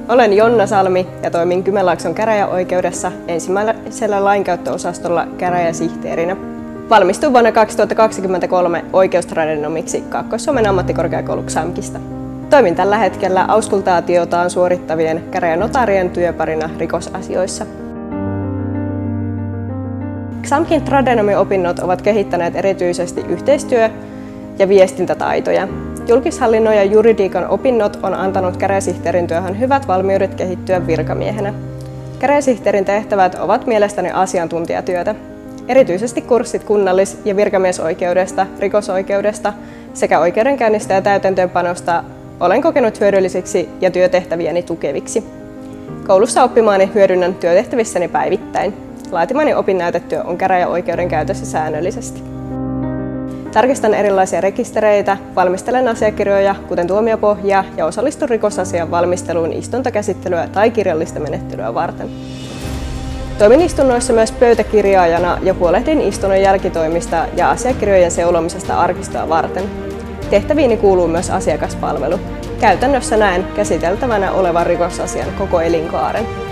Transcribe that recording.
Olen Jonna Salmi ja toimin Kymenlaakson käräjäoikeudessa ensimmäisellä lainkäyttöosastolla käräjäsihteerinä. Valmistuin vuonna 2023 oikeustradenomiksi Kaakkois-Suomen ammattikorkeakoulu XAMKista. Toimin tällä hetkellä auskultaatiotaan suorittavien käräjänotaarien työparina rikosasioissa. XAMKin tradenomiopinnot ovat kehittäneet erityisesti yhteistyö- ja viestintätaitoja. Julkishallinnon ja juridiikan opinnot on antanut käräjäsihteerin työhön hyvät valmiudet kehittyä virkamiehenä. Käräjäsihteerin tehtävät ovat mielestäni asiantuntijatyötä. Erityisesti kurssit kunnallis- ja virkamiesoikeudesta, rikosoikeudesta sekä oikeudenkäynnistä ja täytäntöönpanosta olen kokenut hyödyllisiksi ja työtehtäviäni tukeviksi. Koulussa oppimaani hyödynnän työtehtävissäni päivittäin. Laatimani opinnäytetyö on käräjäoikeuden käytössä säännöllisesti. Tarkistan erilaisia rekistereitä, valmistelen asiakirjoja, kuten tuomiopohjaa, ja osallistun rikosasian valmisteluun istuntokäsittelyä tai kirjallista menettelyä varten. Toimin istunnoissa myös pöytäkirjaajana ja huolehdin istunnon jälkitoimista ja asiakirjojen seulomisesta arkistoa varten. Tehtäviini kuuluu myös asiakaspalvelu. Käytännössä näen käsiteltävänä olevan rikosasian koko elinkaaren.